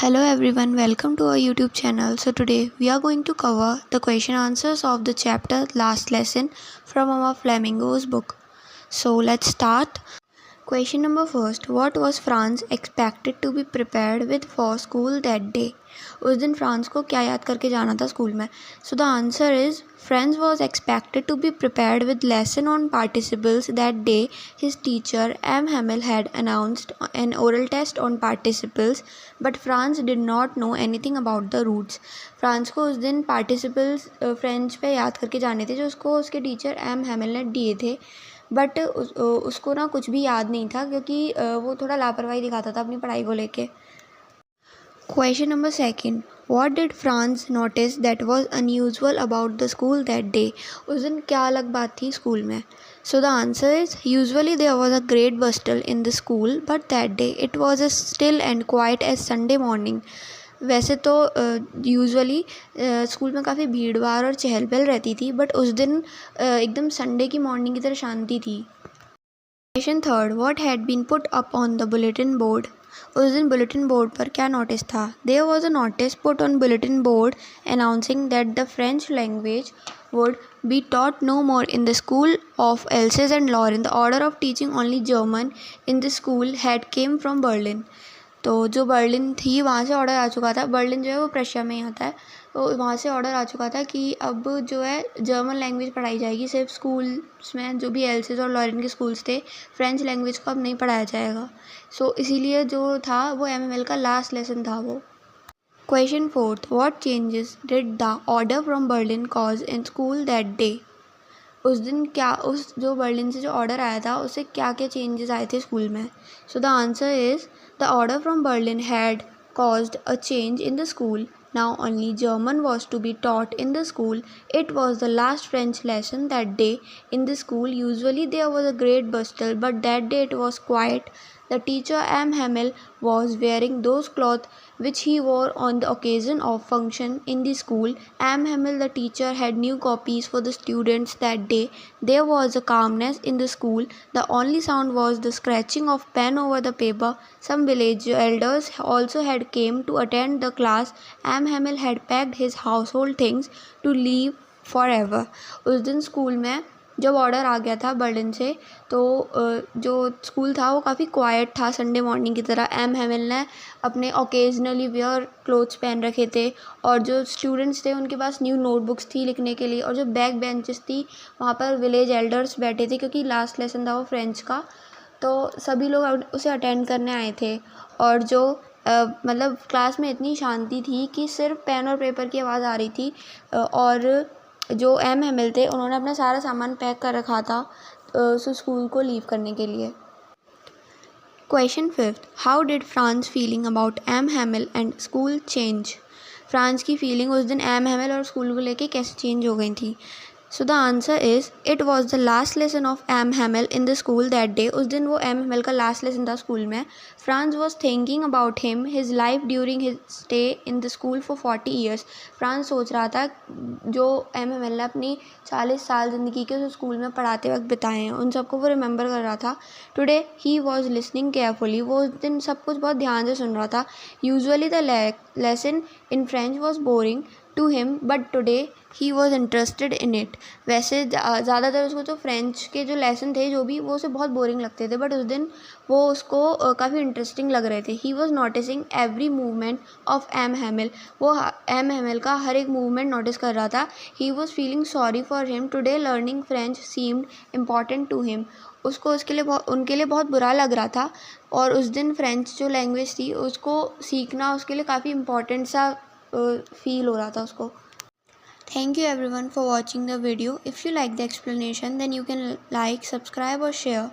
Hello everyone, welcome to our YouTube channel. So today we are going to cover the question answers of the chapter Last Lesson from our Flamingos book. So let's start. Question number first. What was Franz expected to be prepared with for school that day? उस दिन France को क्या याद करके जाना था school में? So the answer is Franz was expected to be prepared with lesson on participles that day. His teacher M. Hamel had announced an oral test on participles, but Franz did not know anything about the roots. France को उस दिन participles French पे याद करके जाने थे जो उसको उसके टीचर एम हैमिल ने दिए थे, बट उसको ना कुछ भी याद नहीं था क्योंकि वो थोड़ा लापरवाही दिखाता था अपनी पढ़ाई को लेके. Question number second. What did Franz notice that was unusual about the school that day? उस दिन क्या अलग बात थी स्कूल में? So the answer is usually there was a great bustle in the school, but that day it was as still and quiet as Sunday morning. वैसे तो usually school में काफ़ी भीड़ भाड़ और चहल पहल रहती थी, बट उस दिन एकदम संडे की मॉर्निंग की तरह शांति थी. Question third. What had been put up on the bulletin board? उस दिन बुलेटिन बोर्ड पर क्या नोटिस था? There was a notice put on bulletin board announcing that the French language would be taught no more in the school of Alsace and Lorraine. The order of teaching only German in the school had came from Berlin. तो जो Berlin थी वहाँ से order आ चुका था. Berlin जो है वो प्रशिया में ही आता है, तो वहाँ से ऑर्डर आ चुका था कि अब जो है जर्मन लैंग्वेज पढ़ाई जाएगी सिर्फ स्कूल्स में. जो भी एल्सेस और लॉरेन के स्कूल्स थे, फ्रेंच लैंग्वेज को अब नहीं पढ़ाया जाएगा. सो इसीलिए जो था वो एमएमएल का लास्ट लेसन था वो. Question fourth. What changes did the order from Berlin cause in school that day? उस दिन क्या उस जो बर्लिन से जो ऑर्डर आया था उससे क्या क्या चेंजेस आए थे स्कूल में? सो the answer is the order from Berlin had caused a change in the school. Now only German was to be taught in the school. It was the last French lesson that day in the school. Usually there was a great bustle, but that day it was quiet. The teacher M. Hamel was wearing those clothes which he wore on the occasion of function in the school. M. Hamel, the teacher, had new copies for the students that day. There was a calmness in the school. The only sound was the scratching of pen over the paper. Some village elders also had came to attend the class. M. Hamel had packed his household things to leave forever. उस दिन school में जब order आ गया था Berlin से, तो जो school था वो काफ़ी क्वाइट था संडे मॉर्निंग की तरह. एम हैमिल ने अपने ओकेजनली वेयर क्लोथ्स पहन रखे थे, और जो स्टूडेंट्स थे उनके पास न्यू नोटबुक्स थी लिखने के लिए, और जो बैक बेंचेस थी वहाँ पर विलेज एल्डर्स बैठे थे क्योंकि लास्ट लेसन था वो फ्रेंच का. तो सभी लोग उसे अटेंड करने आए थे, और जो मतलब क्लास में इतनी शांति थी कि सिर्फ पेन और पेपर की आवाज़ आ रही थी. और जो एम हैमिल थे उन्होंने अपना सारा सामान पैक कर रखा था स्कूल को लीव करने के लिए. Question fifth. How did Franz feeling about M Hamel and school change? Franz की फीलिंग उस दिन एम हैमिल और स्कूल को लेके कैसे चेंज हो गई थी? So the answer is it was the last lesson of M Hamel in the school that day. उस दिन वो एम हैमिल का लास्ट लेसन था स्कूल में. Franz was thinking about him his life during his stay in the school for 40 years. फ्रांस सोच रहा था जो एम हैमिल ने अपनी 40 साल ज़िंदगी के उस स्कूल में पढ़ाते वक्त बिताए हैं उन सबको वो रिमेंबर कर रहा था. Today he was listening carefully. वो उस दिन सब कुछ बहुत ध्यान से सुन रहा था. Usually the lesson in French was boring to him, but today he was interested in it. वैसे ज़्यादातर उसको तो फ्रेंच के जो लेसन थे जो भी वो उसे बहुत बोरिंग लगते थे, बट उस दिन वो उसको काफ़ी इंटरेस्टिंग लग रहे थे. He was noticing every movement of M Hamill. वो एम हैमिल का हर एक मूवमेंट नोटिस कर रहा था. He was feeling sorry for him. Today learning French seemed important to him. उसको उनके लिए बहुत बुरा लग रहा था, और उस दिन फ्रेंच जो लैंग्वेज थी उसको सीखना उसके लिए काफ़ी इम्पॉर्टेंट सा फील हो रहा था उसको. Thank you everyone for watching the video. If you like the explanation, then you can like, subscribe or share.